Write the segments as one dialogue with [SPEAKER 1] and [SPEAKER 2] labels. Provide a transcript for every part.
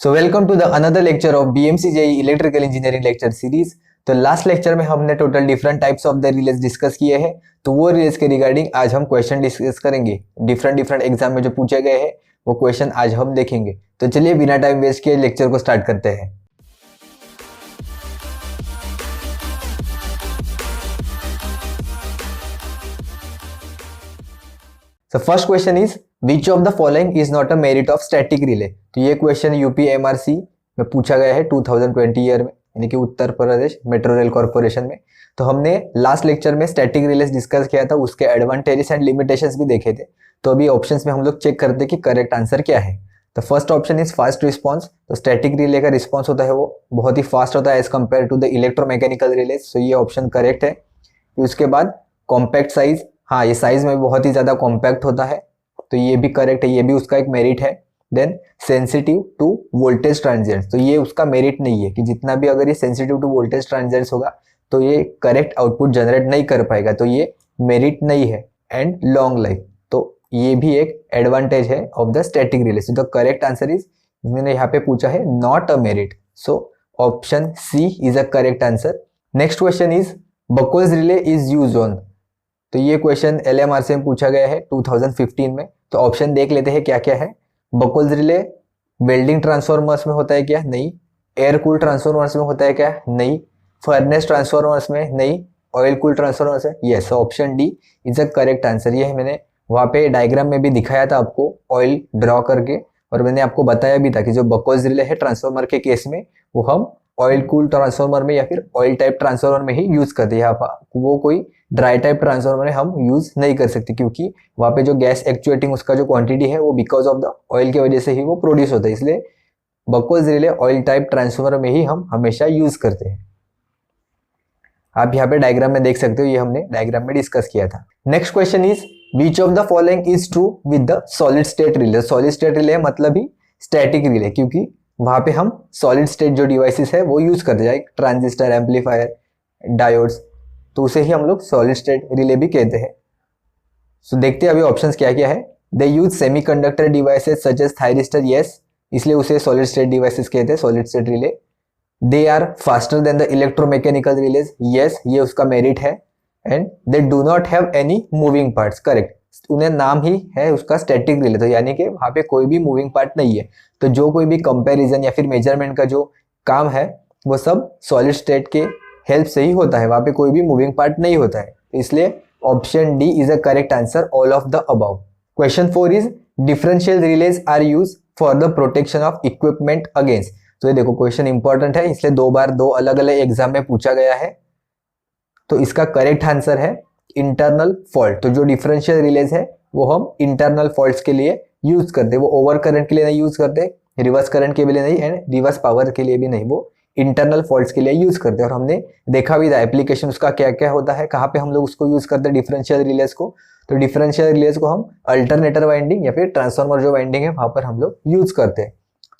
[SPEAKER 1] So welcome to the another lecture of BMC JE electrical engineering lecture series. तो last lecture में हमने total different types of the relays discuss किए हैं। तो वो relays के रिगार्डिंग आज हम क्वेश्चन डिस्कस करेंगे। डिफरेंट एग्जाम में जो पूछे गए हैं वो क्वेश्चन आज हम देखेंगे। तो चलिए बिना टाइम वेस्ट किए लेक्चर को स्टार्ट करते हैं। So first question is which of the following is not a merit of static relay। तो ये क्वेश्चन यूपी एमआरसी में पूछा गया है 2020 ईयर में, यानी कि Uttar Pradesh metro rail corporation में। तो हमने लास्ट लेक्चर में स्टैटिक रिलेज डिस्कस किया था, उसके एडवांटेजेस एंड लिमिटेशंस भी देखे थे। तो अभी ऑप्शंस में हम लोग चेक करते हैं कि करेक्ट आंसर क्या है। तो first option is fast response. तो स्टैटिक रिले का रिस्पॉन्स होता है वो बहुत ही फास्ट होता है as compare to the electromechanical relays. तो ये ऑप्शन करेक्ट है। उसके बाद कॉम्पैक्ट साइज, हाँ ये साइज में बहुत ही ज्यादा कॉम्पैक्ट होता है, तो ये भी करेक्ट है, ये भी उसका एक मेरिट है। Then sensitive to voltage transients, तो ये उसका मेरिट नहीं है कि जितना भी अगर ये सेंसिटिव टू वोल्टेज ट्रांजिएंट्स होगा तो ये करेक्ट आउटपुट जनरेट नहीं कर पाएगा, तो ये मेरिट नहीं है। एंड लॉन्ग लाइफ, तो ये भी एक एडवांटेज है of the static relay. So the correct answer is, मैंने यहाँ पे पूछा है not a merit, so option C is a correct answer. Next question is Buchholz relay is used on. तो ये क्वेश्चन एलएमआरसी में पूछा गया है 2015 में। तो ऑप्शन देख लेते हैं क्या क्या है। बकोल्स रिले वेल्डिंग ट्रांसफॉर्मर्स में होता है क्या? नहीं। एयर कूल ट्रांसफॉर्मर्स में होता है क्या? नहीं। फर्नेस ट्रांसफॉर्मर्स में? नहीं। ऑयल कूल ट्रांसफॉर्मर्स में? Yes, option D is a correct answer. ये मैंने वहाँ पे डायग्राम में भी दिखाया था आपको ऑयल ड्रॉ करके, और मैंने आपको बताया भी था कि जो बकोल्स रिले है ट्रांसफॉर्मर के केस में वो हम ऑयल कूल ट्रांसफॉर्मर में या फिर ऑयल टाइप ट्रांसफॉर्मर में ही यूज करते हैं। यहाँ पर वो कोई ड्राई टाइप ट्रांसफॉर्मर में हम यूज नहीं कर सकते, क्योंकि वहाँ पे जो गैस एक्चुएटिंग उसका जो क्वांटिटी है वो बिकॉज ऑफ द ऑयल की वजह से ही वो प्रोड्यूस होता है। इसलिए बकोल्स रिले ऑयल टाइप ट्रांसफॉर्मर में ही हम हमेशा यूज करते हैं। आप यहाँ पे डायग्राम में देख सकते हो, ये हमने डायग्राम में डिस्कस किया था। Next question is which of the following is true with the solid state relay. Solid state relay मतलब ही स्टैटिक रिले, क्योंकि वहां पे हम सॉलिड स्टेट जो डिवाइसेस है वो यूज करते हैं, ट्रांजिस्टर, एम्पलीफायर, डायोड्स, तो उसे ही हम लोग सॉलिड स्टेट रिले भी कहते हैं। सो देखते हैं अभी ऑप्शंस क्या क्या है। They use semiconductor devices such as thyristor, yes, इसलिए उसे सॉलिड स्टेट डिवाइसेस कहते हैं, solid state relay. They are faster than the electromechanical relays, yes, ये उसका मेरिट है। And they do not have any moving parts, correct, उन्हें नाम ही है उसका स्टैटिक रिले, तो यानी कि वहां पे कोई भी मूविंग पार्ट नहीं है। तो जो कोई भी कंपैरिजन या फिर मेजरमेंट का जो काम है वो सब सॉलिड स्टेट के हेल्प से ही होता है, वहां पे कोई भी मूविंग पार्ट नहीं होता है। इसलिए option D is a correct answer, all of the above. Question 4 is differential relays are use for the protection of equipment against. तो ये देखो क्वेश्चन इंपॉर्टेंट है, इसलिए दो बार दो अलग अलग एग्जाम में पूछा गया है। तो इसका करेक्ट आंसर है इंटरनल फॉल्ट। तो जो डिफरेंशियल रिलेज है वो हम इंटरनल फॉल्ट्स के लिए यूज करते हैं, वो ओवर करंट के लिए नहीं यूज करते, रिवर्स करंट के लिए नहीं, एंड रिवर्स पावर के लिए भी नहीं, वो इंटरनल फॉल्ट्स के लिए यूज करते हैं। और हमने देखा भी था एप्लीकेशन उसका क्या क्या होता है, कहाँ पे हम लोग उसको यूज करते हैं डिफरेंशियल रिलेज को। तो डिफरेंशियल रिलेज को हम अल्टरनेटर वाइंडिंग या फिर ट्रांसफॉर्मर जो वाइंडिंग है वहां पर हम लोग यूज करते हैं।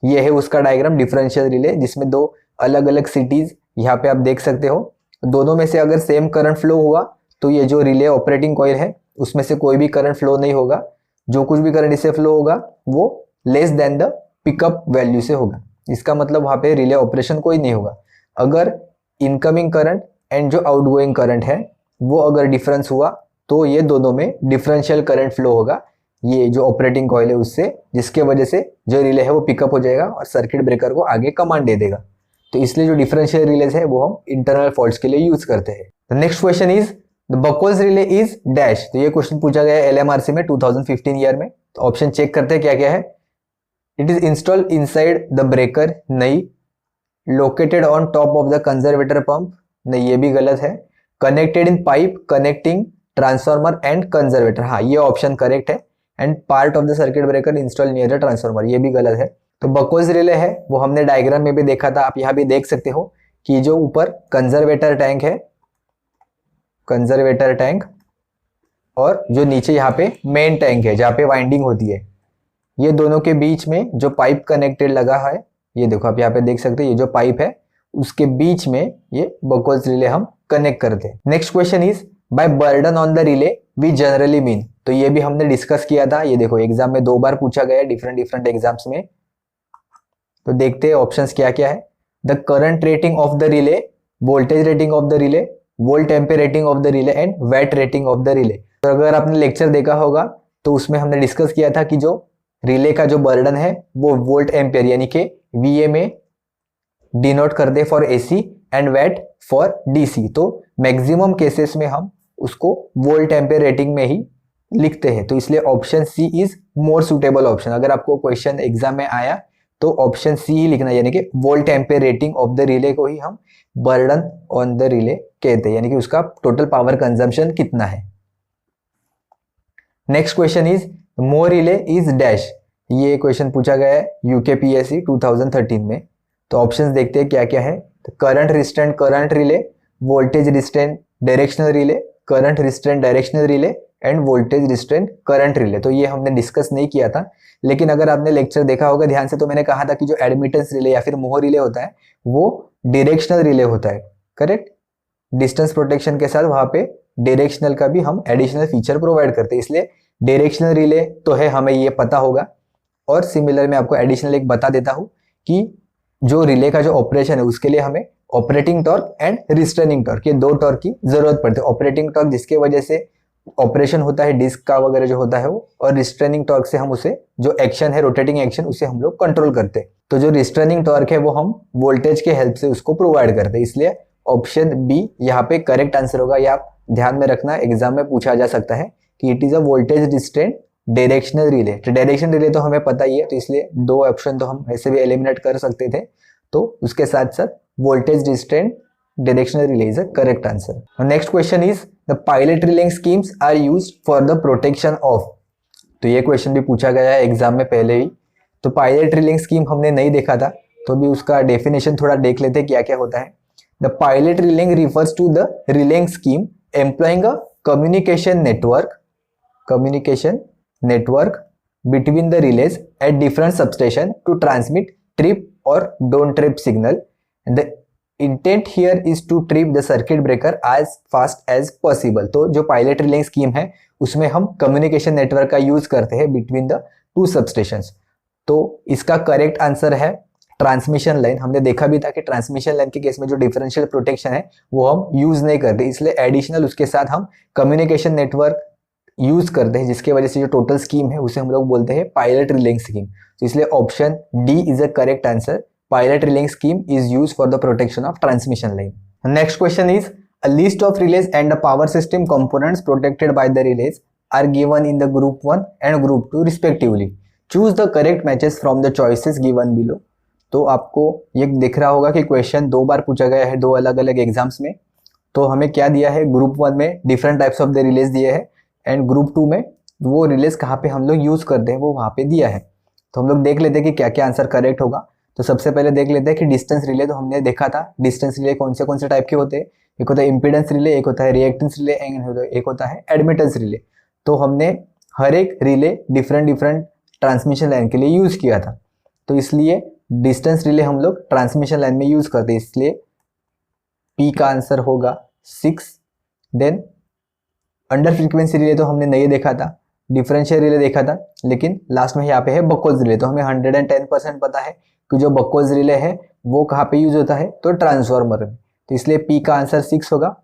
[SPEAKER 1] ये है उसका डायग्राम डिफरेंशियल रिले, जिसमें दो अलग अलग सिटीज यहाँ पे आप देख सकते हो। दोनों में से अगर सेम करंट फ्लो हुआ तो ये जो रिले ऑपरेटिंग कॉइल है उसमें से कोई भी करंट फ्लो नहीं होगा, जो कुछ भी करंट इससे फ्लो होगा वो less than the pickup value से होगा। इसका मतलब वहां पे रिले ऑपरेशन कोई नहीं होगा। अगर इनकमिंग करंट एंड जो आउटगोइंग करंट है वो अगर डिफरेंस हुआ तो ये दोनों में डिफरेंशियल करंट फ्लो होगा, ये जो ऑपरेटिंग कॉइल है उससे, जिसके वजह से जो रिले है वो पिकअप हो जाएगा और सर्किट ब्रेकर को आगे कमांड दे देगा। तो इसलिए जो डिफरेंशियल रिलेज है वो हम इंटरनल फॉल्ट्स के लिए यूज करते हैं। Next question is the Buchholz relay is dash. तो ये क्वेश्चन पूछा गया है एलएमआरसी में 2015 ईयर में। तो ऑप्शन चेक करते हैं क्या क्या है। It is installed inside the breaker, नहीं। Located on top of the conservator pump, नहीं, ये भी गलत है। Connected in pipe connecting transformer and conservator, हाँ ये ऑप्शन करेक्ट है। And part of the circuit breaker install near the transformer, ये भी गलत है। तो बकोल्स रिले है वो हमने डायग्राम में भी देखा था, आप यहाँ भी देख सकते हो कि जो ऊपर कंजर्वेटर टैंक है, कंजर्वेटर टैंक, और जो नीचे यहाँ पे मेन टैंक है जहाँ पे वाइंडिंग होती है, ये दोनों के बीच में जो पाइप कनेक्टेड लगा है, ये देखो आप यहाँ पे देख सकते हैं, ये जो पाइप है उसके बीच में ये बकोल्स रिले हम कनेक्ट करते हैं। Next question is by burden on the relay we generally mean. तो ये भी हमने डिस्कस किया था, ये देखो एग्जाम में दो बार पूछा गया डिफरेंट एग्जाम्स में। तो देखते हैं ऑप्शंस क्या क्या है। The current rating of the relay, voltage rating of the relay, volt ampere rating of the relay and watt rating of the relay. तो अगर आपने लेक्चर देखा होगा तो उसमें हमने डिस्कस किया था कि जो रिले का जो बर्डन है वो वोल्ट एम्पीयर यानी कि VA में डिनोट कर they for AC and watt for DC। तो मैक्सिमम केसेस में हम उसको वोल्ट एम्पीयर रेटिंग में ही लिखते हैं, तो इसलिए option C is more suitable option. अगर आपको क्वेश्चन एग्जाम में आया तो ऑप्शन C ही लिखना, यानी कि volt ampere rating of the relay को ही हम बर्डन ऑन द रिले कहते हैं, यानी कि उसका टोटल पावर कंजम्पशन कितना है। Next question is more relay is dash. ये क्वेश्चन पूछा गया है UKPSC 2013 में। तो ऑप्शंस देखते हैं क्या क्या है। Current restraint current relay, voltage restraint directional relay, current restraint directional relay end voltage restraint current relay. तो ये हमने डिस्कस नहीं किया था, लेकिन अगर आपने लेक्चर देखा होगा ध्यान से तो मैंने कहा था कि जो एडमिटेंस रिले या फिर मोह रिले होता है वो डायरेक्शनल रिले होता है, करेक्ट। डिस्टेंस प्रोटेक्शन के साथ वहां पे डायरेक्शनल का भी हम एडिशनल फीचर प्रोवाइड करते हैं, इसलिए डायरेक्शनल रिले तो है, हमें ये पता होगा। और सिमिलर मैं आपको एडिशनल एक बता देता हूं कि जो रिले का जो ऑपरेशन है उसके लिए हमें operating torque and restraining torque, ये दो टॉर्क की जरूरत पड़ती है। ऑपरेटिंग टॉर्क जिसके वजह से ऑपरेशन होता है डिस्क का वगैरह जो होता है वो, और रिस्ट्रेनिंग टॉर्क से हम उसे जो एक्शन है रोटेटिंग एक्शन उसे हम लोग कंट्रोल करते हैं। तो जो रिस्ट्रेनिंग टॉर्क है वो हम वोल्टेज के हेल्प से उसको प्रोवाइड करते हैं, इसलिए ऑप्शन बी यहाँ पे करेक्ट आंसर होगा। या आप ध्यान में रखना एग्जाम में पूछा जा सकता है कि it is a voltage restraint directional relay. तो डायरेक्शन रिले तो हमें पता ही है, तो इसलिए दो ऑप्शन तो हम ऐसे भी एलिमिनेट कर सकते थे। तो उसके साथ साथ voltage restraint directional relay is a correct answer. Next question is the pilot relaying schemes are used for the protection of. तो ये क्वेश्चन भी पूछा गया है एग्जाम में पहले ही। तो पायलट रिलेइंग स्कीम हमने नहीं देखा था, तो भी उसका डेफिनेशन थोड़ा देख लेते हैं क्या क्या होता है। The pilot relaying refers to the relaying scheme employing a communication network between the relays at different substation to transmit trip or don't trip signal, and the intent here is to trip the circuit breaker as fast as possible। तो जो pilot relaying scheme है उसमें हम communication network का use करते हैं between the two substations. तो इसका करेक्ट आंसर है ट्रांसमिशन लाइन। हमने देखा भी था कि ट्रांसमिशन लाइन के केस में जो डिफरेंशियल प्रोटेक्शन है वो हम यूज नहीं करते, इसलिए एडिशनल उसके साथ हम कम्युनिकेशन नेटवर्क यूज करते हैं, जिसकी वजह से जो टोटल स्कीम है उसे हम लोग बोलते हैं पायलट रिलेइंग स्कीम। तो इसलिए option D is a correct answer. Pilot relaying scheme is use for the protection of transmission line. Next question is a list of relays and the power system components protected by the relays are given in the group 1 and group 2 respectively. Choose the correct matches from the choices given below. तो आपको ये दिख रहा होगा कि question दो बार पूछा गया है दो अलग अलग एग्जाम्स में। तो हमें क्या दिया है, ग्रुप 1 में different types of the release दिए हैं एंड ग्रुप 2 में वो रिलेज कहाँ पे हम लोग यूज करते हैं वो वहाँ पे दिया है। तो हम लोग देख लेते हैं कि क्या क्या आंसर करेक्ट होगा। तो सबसे पहले देख लेते हैं कि डिस्टेंस रिले। तो हमने देखा था डिस्टेंस रिले कौन से टाइप के होते हैं, एक होता है इम्पीडेंस रिले, एक होता है रिएक्टेंस रिले, एक होता है एडमिटेंस रिले। तो हमने हर एक रिले डिफरेंट ट्रांसमिशन लाइन के लिए यूज किया था, तो इसलिए डिस्टेंस रिले हम लोग ट्रांसमिशन लाइन में यूज करते हैं, इसलिए पी का आंसर होगा 6। देन अंडर फ्रीक्वेंसी रिले तो हमने नहीं देखा था, डिफरेंशियल रिले देखा था, लेकिन लास्ट में यहाँ पे है बकोज रिले। तो हमें 110% पता है कि जो बकोज रिले है वो कहाँ पे यूज होता है, तो ट्रांसफार्मर में। तो इसलिए पी का आंसर 6 होगा,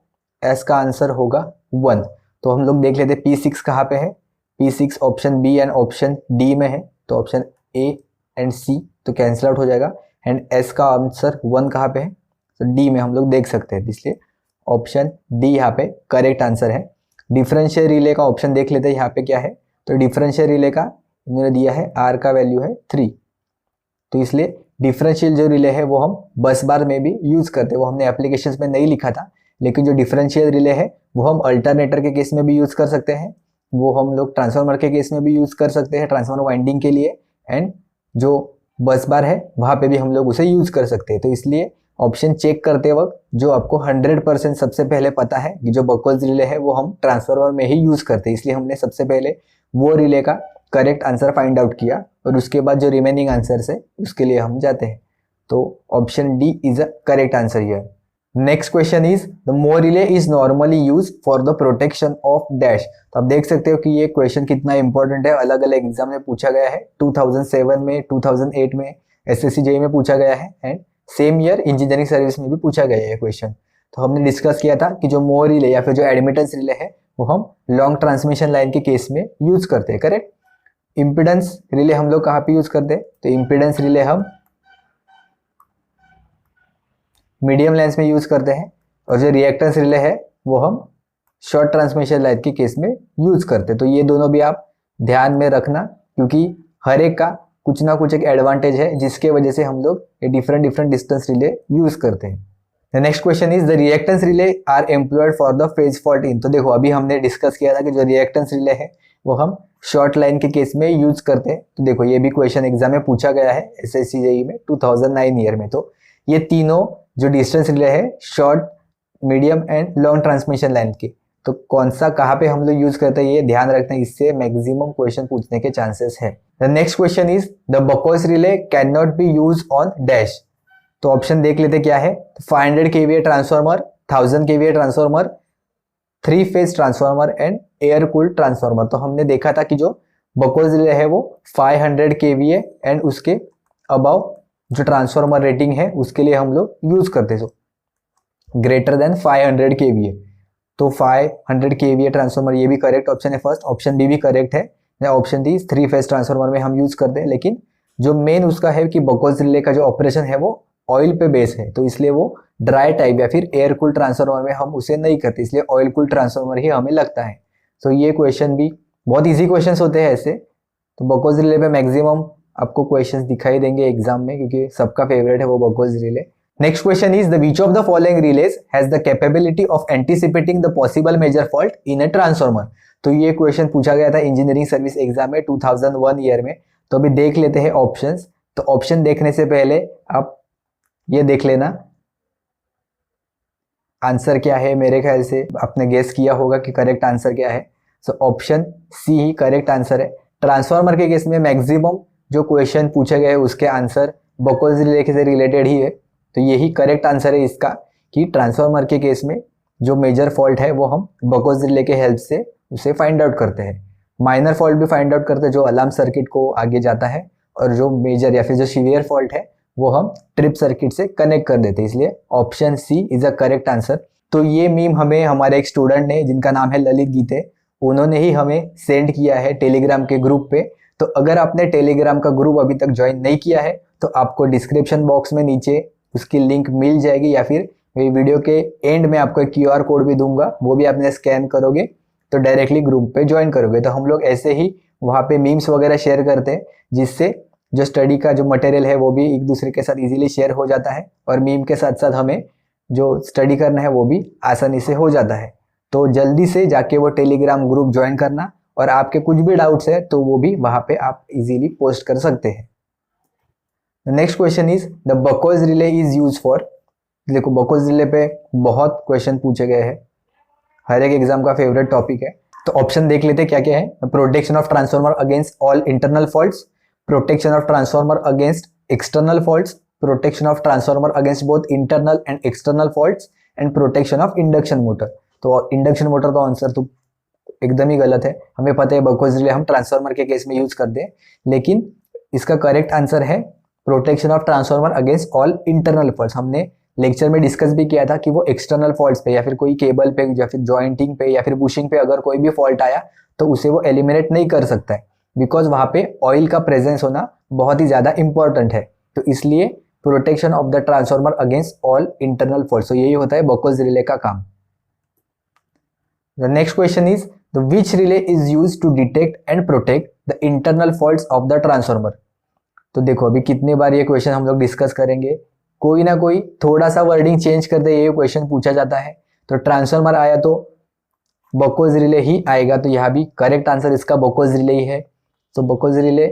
[SPEAKER 1] एस का आंसर होगा 1। तो हम लोग देख लेते हैं P6 कहाँ पे है। P6 option B and option D में है, तो ऑप्शन ए एंड सी तो कैंसिल आउट हो जाएगा। एंड एस का आंसर 1 कहाँ पे है, तो डी में हम लोग देख सकते हैं, इसलिए ऑप्शन डी यहाँ पे करेक्ट आंसर है। डिफरेंशियल रिले का ऑप्शन देख लेते हैं यहाँ पे क्या है। तो डिफरेंशियल रिले का इन्होंने दिया है आर का वैल्यू है 3, तो इसलिए डिफरेंशियल जो रिले है वो हम बस बार में भी यूज करते हैं, वो हमने एप्लीकेशंस में नहीं लिखा था, लेकिन जो डिफरेंशियल रिले है वो हम अल्टरनेटर के केस में भी यूज कर सकते हैं, वो हम लोग ट्रांसफार्मर के केस में भी यूज कर सकते हैं ट्रांसफार्मर वाइंडिंग के लिए, एंड जो बस बार है वहाँ पे भी हम लोग उसे यूज कर सकते हैं। तो इसलिए ऑप्शन चेक करते वक्त जो आपको 100% सबसे पहले पता है कि जो बकोज रिले है वो हम ट्रांसफार्मर में ही यूज करते हैं, इसलिए हमने सबसे पहले वो रिले का करेक्ट आंसर फाइंड आउट किया और उसके बाद जो रिमेनिंग आंसर्स है उसके लिए हम जाते हैं। तो option D is a correct answer here. Next question is the more relay is normally use for the protection of dash. तो आप देख सकते हो कि ये क्वेश्चन कितना इंपॉर्टेंट है, अलग अलग एग्जाम में पूछा गया है 2007 में, 2008 में, एसएससी जेईई में पूछा गया है and same year engineering service में भी पूछा गया है क्वेश्चन। तो हमने डिस्कस किया था कि जो मोर रिले या फिर जो एडमिटेंस रिले है वो हम लॉन्ग ट्रांसमिशन लाइन के केस में यूज करते हैं, करेक्ट। इम्पीडेंस रिले हम लोग कहाँ पे यूज करते हैं, तो इम्पीडेंस रिले हम मीडियम लेंस में यूज करते हैं, और जो रिएक्टेंस रिले है वो हम शॉर्ट ट्रांसमिशन लाइन के केस में यूज करते हैं। तो ये दोनों भी आप ध्यान में रखना, क्योंकि हर एक का कुछ ना कुछ एक एडवांटेज है जिसके वजह से हम लोग ये डिफरेंट डिस्टेंस रिले यूज करते हैं। The next question is the reactance relay are employed for the phase fault in. तो देखो अभी हमने डिस्कस किया था कि जो रिएक्टेंस रिले है वो हम शॉर्ट लाइन के केस में यूज करते हैं। तो देखो ये भी क्वेश्चन एग्जाम में पूछा गया है एसएससी जेईई में 2009 ईयर में। तो ये तीनों जो डिस्टेंस रिले है short, medium and long transmission line के, तो कौन सा कहाँ पे हम लोग यूज करते हैं ये ध्यान रखना है, इससे मैक्सिमम क्वेश्चन पूछने के चांसेस है। The next question is the Buchholz relay can not be use on dash. तो ऑप्शन देख लेते क्या है, 500 kVA transformer, 1000 kVA transformer, 3 phase transformer and air cooled transformer. तो हमने देखा था कि जो बकोस रिले है वो 500 kVA एंड उसके अबाव जो ट्रांसफार्मर रेटिंग है उसके लिए हम लोग यूज करते हैं, ग्रेटर देन 500 kVA। तो 500 kVA ट्रांसफार्मर ये भी करेक्ट ऑप्शन है फर्स्ट, ऑप्शन बी भी करेक्ट है। ऑप्शन डी 3 फेज ट्रांसफार्मर में हम यूज करते हैं, लेकिन जो मेन उसका है कि बकोस रिले का जो ऑपरेशन है वो ऑयल पे बेस है, तो इसलिए वो ड्राई टाइप या फिर एयर कूल ट्रांसफार्मर में हम उसे नहीं करते, इसलिए ऑयल कूल ट्रांसफार्मर ही हमें लगता है। तो ये क्वेश्चन भी बहुत इजी क्वेश्चन होते हैं ऐसे। तो बकोस रिले पे मैक्सिमम आपको क्वेश्चंस दिखाई देंगे एग्जाम में, क्योंकि सबका फेवरेट है वो Buchholz relay. Next question is the which of the following relays has the capability of anticipating the possible major fault in a transformer. तो ये क्वेश्चन पूछा गया था इंजीनियरिंग सर्विस एग्जाम में 2001 ईयर में। तो अभी देख लेते हैं ऑप्शंस। तो ऑप्शन देखने से पहले आप ये देख लेना आंसर क्या है। मेरे ख्याल से आपने गेस किया होगा कि करेक्ट आंसर क्या है। सो ऑप्शन सी ही करेक्ट आंसर है। ट्रांसफार्मर के केस में मैक्सिमम जो क्वेश्चन पूछे गए उसके आंसर बकोस रिले से रिलेटेड ही है। तो यही करेक्ट आंसर है इसका कि ट्रांसफार्मर के केस में जो मेजर फॉल्ट है वो हम बकोस रिले के हेल्प से उसे फाइंड आउट करते हैं। माइनर फॉल्ट भी फाइंड आउट करते हैं जो अलार्म सर्किट को आगे जाता है, और जो मेजर या फिर जो सीवियर फॉल्ट है वो हम ट्रिप सर्किट से कनेक्ट कर देते हैं, इसलिए option C is a correct answer. तो ये मीम हमें हमारे एक स्टूडेंट ने जिनका नाम है ललित गीते, उन्होंने ही हमें सेंड किया है टेलीग्राम के ग्रुप पे। तो अगर आपने टेलीग्राम का ग्रुप अभी तक ज्वाइन नहीं किया है तो आपको डिस्क्रिप्शन बॉक्स में नीचे उसकी लिंक मिल जाएगी, या फिर मेरी वीडियो के एंड में आपको एक QR कोड भी दूंगा, वो भी आपने स्कैन करोगे तो डायरेक्टली ग्रुप पे ज्वाइन करोगे। तो हम लोग ऐसे ही वहाँ पे मीम्स वगैरह शेयर करते हैं, जिससे जो स्टडी का जो मटेरियल है वो भी एक दूसरे के साथ इजीली शेयर हो जाता है, और मीम के साथ साथ हमें जो स्टडी करना है वो भी आसानी से हो जाता है। तो जल्दी से जाके वो टेलीग्राम ग्रुप ज्वाइन करना, और आपके कुछ भी डाउट्स है तो वो भी वहाँ पे आप इजीली पोस्ट कर सकते हैं। Next question is the Buchholz relay is use for. देखो बकोस रिले पे बहुत क्वेश्चन पूछे गए हैं, हर एक एग्जाम का फेवरेट टॉपिक है। तो ऑप्शन देख लेते क्या क्या है। Protection of transformer against all internal faults, protection of transformer against external faults, protection of transformer against both internal and external faults, and protection of induction motor. तो induction motor तो answer तो एकदम ही गलत है। हमें पता है बकोस रिले हम ट्रांसफार्मर के केस में यूज करते हैं, लेकिन इसका करेक्ट आंसर है protection of transformer against all internal faults. हमने लेक्चर में डिस्कस भी किया था कि वो एक्सटर्नल फॉल्ट्स पे या फिर कोई केबल पे या फिर जॉइंटिंग पे या फिर बुशिंग पे अगर कोई भी फॉल्ट आया तो उसे वो एलिमिनेट नहीं कर सकता है, बिकॉज वहाँ पे ऑयल का प्रेजेंस होना बहुत ही ज़्यादा इंपॉर्टेंट है। तो इसलिए protection of the transformer against all internal faults, तो यही होता है बकोस रिले का काम। The next question is the which relay is use to detect and protect the internal faults of the transformer. तो देखो अभी कितने बार ये क्वेश्चन हम लोग डिस्कस करेंगे, कोई ना कोई थोड़ा सा वर्डिंग चेंज करते ये क्वेश्चन पूछा जाता है। तो ट्रांसफार्मर आया तो बकोस रिले ही आएगा, तो यहाँ भी करेक्ट आंसर इसका बकोस रिले ही है। तो बकोस रिले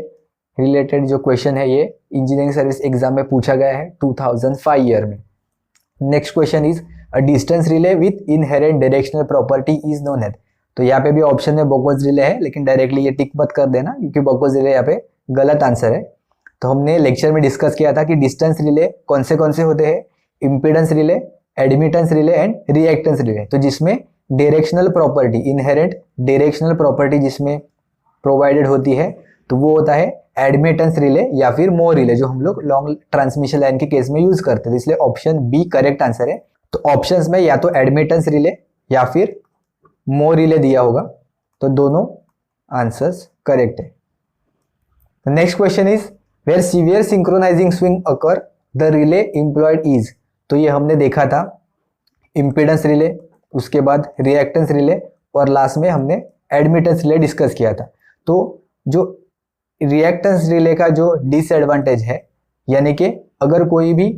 [SPEAKER 1] रिलेटेड जो क्वेश्चन है ये इंजीनियरिंग सर्विस एग्जाम में पूछा गया है 2005 ईयर में। Next question is a distance relay with inherent directional property is known as. तो यहाँ पे भी ऑप्शन में बकोस रिले है, लेकिन डायरेक्टली ये टिक मत कर देना क्योंकि बकोस रिले यहाँ पे गलत आंसर है। तो हमने लेक्चर में डिस्कस किया था कि डिस्टेंस रिले कौन से होते हैं, impedance relay, admittance relay and reactance relay. तो जिसमें directional property, inherent directional property जिसमें प्रोवाइडेड होती है तो वो होता है एडमिटेंस रिले या फिर मोर रिले, जो हम लोग लॉन्ग ट्रांसमिशन लाइन के केस में यूज करते हैं। इसलिए ऑप्शन बी करेक्ट आंसर है। तो ऑप्शंस में या तो एडमिटेंस रिले या फिर मोर रिले दिया होगा, तो दोनों आंसर्स करेक्ट है। Next question is where severe synchronising swing occur the relay employed is. तो ये हमने देखा था इम्पीडेंस रिले, उसके बाद रिएक्टेंस रिले और लास्ट में हमने एडमिटेंस रिले डिस्कस किया था। तो जो रिएक्टेंस रिले का जो डिसएडवांटेज है, यानी कि अगर कोई भी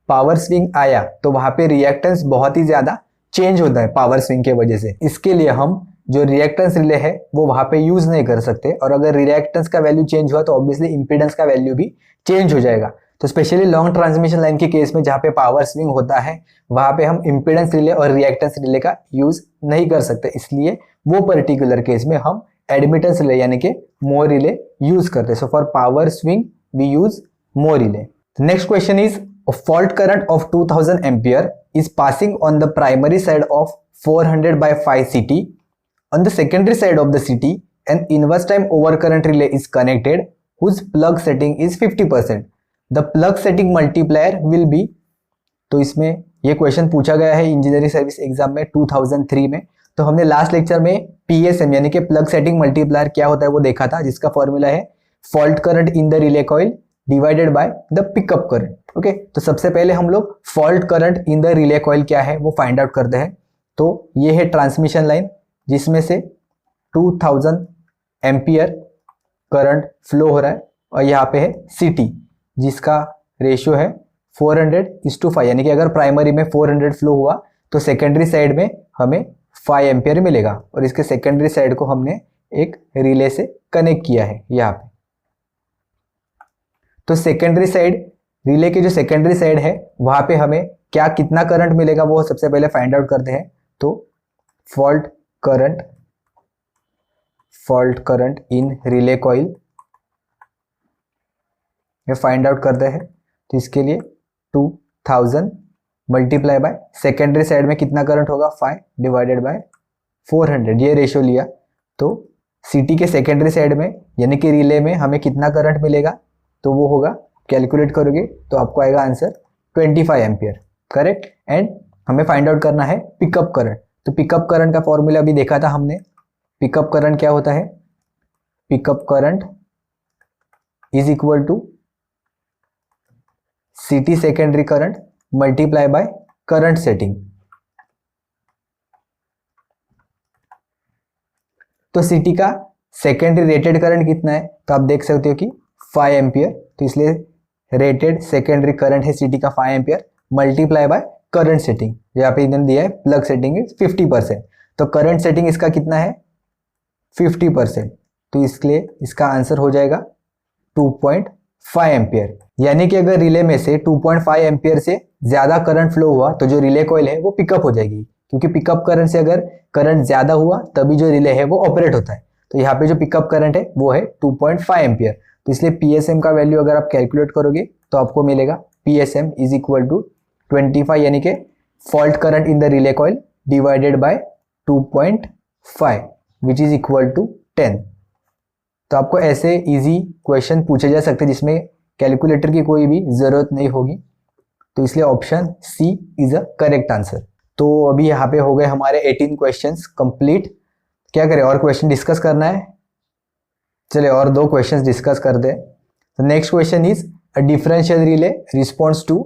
[SPEAKER 1] पावर स्विंग आया तो वहां पे रिएक्टेंस बहुत ही ज्यादा चेंज होता है पावर स्विंग के वजह से। इसके लिए हम जो रिएक्टेंस रिले है वो वहां पे यूज नहीं कर सकते, और अगर रिएक्टेंस का वैल्यू चेंज हुआ तो ऑब्वियसली इंपीडेंस का वैल्यू भी चेंज हो जाएगा। तो स्पेशली लॉन्ग ट्रांसमिशन लाइन के केस में जहाँ पे पावर स्विंग होता है वहां पे हम इंपीडेंस रिले और रिएक्टेंस रिले का यूज नहीं कर सकते, इसलिए वो पर्टिकुलर केस में हम एडमिटेंस रिले यानी कि मोर रिले यूज करते हैं। So for power swing we use mho relay. Next question is a fault current of 2000 ampere is passing on the primary side of 400 by 5 CT. On the secondary side of the CT, an inverse time overcurrent relay is connected whose plug setting is 50%. The plug setting multiplier will be, तो इसमें ये question पूछा गया है engineering service exam में 2003 में। तो हमने लास्ट लेक्चर में PSM यानी कि प्लग सेटिंग मल्टीप्लायर क्या होता है वो देखा था, जिसका फॉर्मूला है fault current in the relay coil divided by the pickup current. Okay, तो सबसे पहले हम लोग fault current in the relay coil क्या है वो फाइंड आउट करते हैं। तो ये है ट्रांसमिशन लाइन जिसमें से 2000 एम्पियर करंट फ्लो हो रहा है, और यहाँ पे है CT जिसका रेशियो है 400:5, यानी कि अगर प्राइमरी में 400 फ्लो हुआ तो सेकेंडरी साइड में हमें 5 एम्पियर मिलेगा, और इसके सेकेंडरी साइड को हमने एक रिले से कनेक्ट किया है यहाँ पे। तो सेकेंडरी साइड, रिले की जो सेकेंडरी साइड है वहां पे हमें क्या कितना करंट मिलेगा वो सबसे पहले फाइंड आउट करते हैं। तो फॉल्ट करंट इन रिले कॉइल ये फाइंड आउट करते हैं। तो इसके लिए 2000 मल्टीप्लाई बाय सेकेंडरी साइड में कितना करंट होगा 5 डिवाइडेड बाय 400, ये रेशियो लिया। तो CT के सेकेंडरी साइड में यानी कि रिले में हमें कितना करंट मिलेगा, तो वो होगा, कैलकुलेट करोगे तो आपको आएगा आंसर 25 एम्पियर, करेक्ट। एंड हमें फाइंड आउट करना है पिकअप करंट। तो पिकअप करंट का फॉर्मूला अभी देखा था हमने। पिकअप करंट क्या होता है, pickup current is equal to CT secondary current multiply by current setting. तो CT का सेकेंडरी रेटेड करंट कितना है, तो आप देख सकते हो कि 5 एम्पियर, तो इसलिए रेटेड सेकेंडरी करंट है CT का 5 ampere multiply by current setting, यहाँ पे इन्होंने दिया है प्लग सेटिंग इज 50%। तो करंट सेटिंग इसका कितना है 50%, तो इसलिए इसका आंसर हो जाएगा 2.5 एम्पियर। यानी कि अगर रिले में से 2.5 एम्पियर से ज्यादा करंट फ्लो हुआ तो जो रिले कॉइल है वो पिकअप हो जाएगी, क्योंकि पिकअप करंट से अगर करंट ज्यादा हुआ तभी जो रिले है वो ऑपरेट होता है। तो यहाँ पे जो पिकअप करंट है वो है 2.5 एम्पियर। तो इसलिए PSM का वैल्यू अगर आप कैलकुलेट करोगे तो आपको मिलेगा PSM इज इक्वल टू 25, यानी कि fault current in the relay coil divided by 2.5 which is equal to 10। तो आपको ऐसे इजी क्वेश्चन पूछे जा सकते हैं जिसमें कैलकुलेटर की कोई भी जरूरत नहीं होगी, तो इसलिए option C is a correct answer. तो अभी यहाँ पे हो गए हमारे 18 क्वेश्चंस कंप्लीट। क्या करें, और क्वेश्चन डिस्कस करना है, चले और 2 क्वेश्चंस डिस्कस करते हैं। तो next question is a differential relay response to,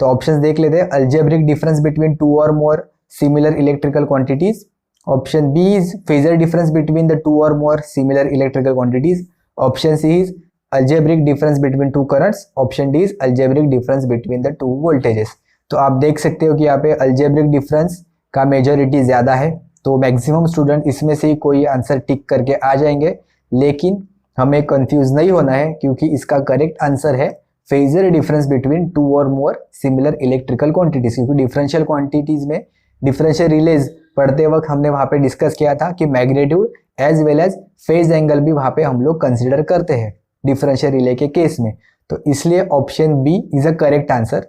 [SPEAKER 1] तो ऑप्शंस देख लेते हैं। अलजेब्रिक डिफरेंस बिटवीन 2 और more similar electrical quantities. Option B is phasor difference between the 2 और more similar electrical quantities. Option C is algebraic difference between 2 currents. Option D is algebraic difference between the 2 voltages. तो आप देख सकते हो कि यहाँ पे अलजेब्रिक डिफरेंस का मेजोरिटी ज्यादा है, तो मैक्सिमम स्टूडेंट इसमें से ही कोई आंसर टिक करके आ जाएंगे, लेकिन हमें कंफ्यूज नहीं होना है क्योंकि इसका करेक्ट आंसर है फेजर डिफरेंस बिटवीन 2 और मोर सिमिलर इलेक्ट्रिकल क्वांटिटीज। क्योंकि डिफरेंशियल क्वांटिटीज में डिफरेंशियल रिलेज पढ़ते वक्त हमने वहां पे डिस्कस किया था कि magnitude as well as phase angle भी वहां पे हम लोग कंसिडर करते हैं डिफरेंशियल रिले के केस में। तो इसलिए option B is a correct answer,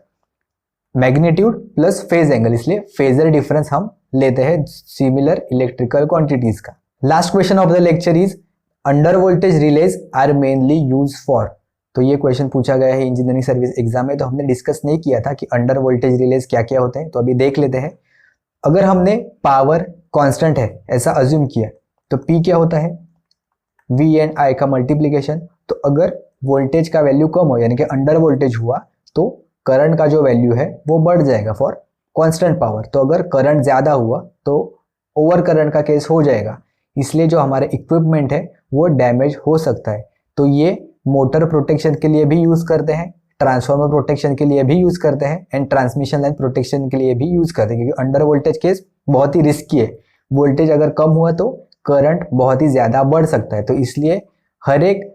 [SPEAKER 1] magnitude plus phase angle, इसलिए फेजर डिफरेंस हम लेते हैं सिमिलर इलेक्ट्रिकल क्वांटिटीज का। Last question of the lecture is under voltage relays are mainly use for. तो ये क्वेश्चन पूछा गया है इंजीनियरिंग सर्विस एग्जाम में, तो हमने डिस्कस नहीं किया था कि अंडर वोल्टेज रिलेज क्या क्या होते हैं, तो अभी देख लेते हैं। अगर हमने पावर कांस्टेंट है ऐसा अज्यूम किया तो P क्या होता है, V एंड I का मल्टीप्लीकेशन। तो अगर वोल्टेज का वैल्यू कम हो यानी कि अंडर वोल्टेज हुआ तो करंट का जो वैल्यू है वो बढ़ जाएगा फॉर कांस्टेंट पावर। तो अगर करंट ज़्यादा हुआ तो ओवर करंट का केस हो जाएगा, इसलिए जो हमारे इक्विपमेंट है वो डैमेज हो सकता है। तो ये मोटर प्रोटेक्शन के लिए भी यूज़ करते हैं, ट्रांसफार्मर प्रोटेक्शन के लिए भी यूज़ करते हैं एंड ट्रांसमिशन लाइन प्रोटेक्शन के लिए भी यूज़ करते हैं, क्योंकि अंडर वोल्टेज केस बहुत ही रिस्की है। वोल्टेज अगर कम हुआ तो करंट बहुत ही ज़्यादा बढ़ सकता है, तो इसलिए हर एक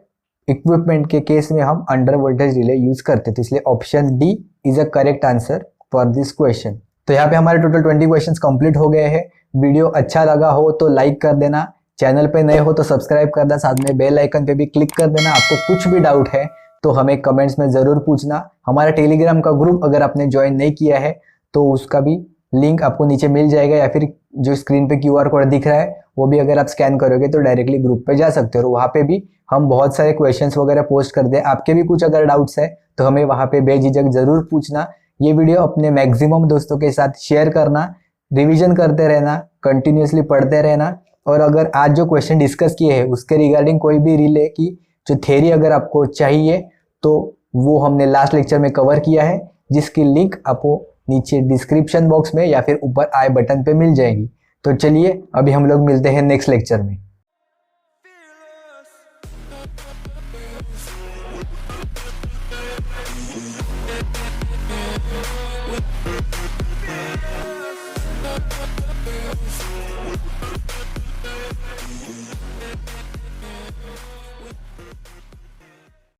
[SPEAKER 1] इक्विपमेंट के केस में हम अंडर वोल्टेज रिले यूज़ करते हैं। तो इसलिए option D is a correct answer for this question. तो यहाँ पे हमारे टोटल 20 क्वेश्चंस कंप्लीट हो गए हैं। वीडियो अच्छा लगा हो तो लाइक कर देना, चैनल पे नए हो तो सब्सक्राइब कर देना, साथ में बेल आइकन पे भी क्लिक कर देना। आपको कुछ भी डाउट है तो हमें कमेंट्स में ज़रूर पूछना। हमारा टेलीग्राम का ग्रुप अगर आपने ज्वाइन नहीं किया है तो उसका भी लिंक आपको नीचे मिल जाएगा, या फिर जो स्क्रीन पे QR कोड दिख रहा है वो भी अगर आप स्कैन करोगे तो डायरेक्टली ग्रुप पे जा सकते हो। और वहाँ पे भी हम बहुत सारे क्वेश्चंस वगैरह पोस्ट कर दें। आपके भी कुछ अगर डाउट्स है तो हमें वहाँ पे बेझिझक ज़रूर पूछना। ये वीडियो अपने मैक्सिमम दोस्तों के साथ शेयर करना, रिविजन करते रहना, कंटिन्यूसली पढ़ते रहना। और अगर आज जो क्वेश्चन डिस्कस किए हैं उसके रिगार्डिंग कोई भी रिले की जो थ्योरी अगर आपको चाहिए तो वो हमने लास्ट लेक्चर में कवर किया है, जिसकी लिंक आपको नीचे डिस्क्रिप्शन बॉक्स में या फिर ऊपर आई बटन पे मिल जाएगी। तो चलिए अभी हम लोग मिलते हैं नेक्स्ट लेक्चर में।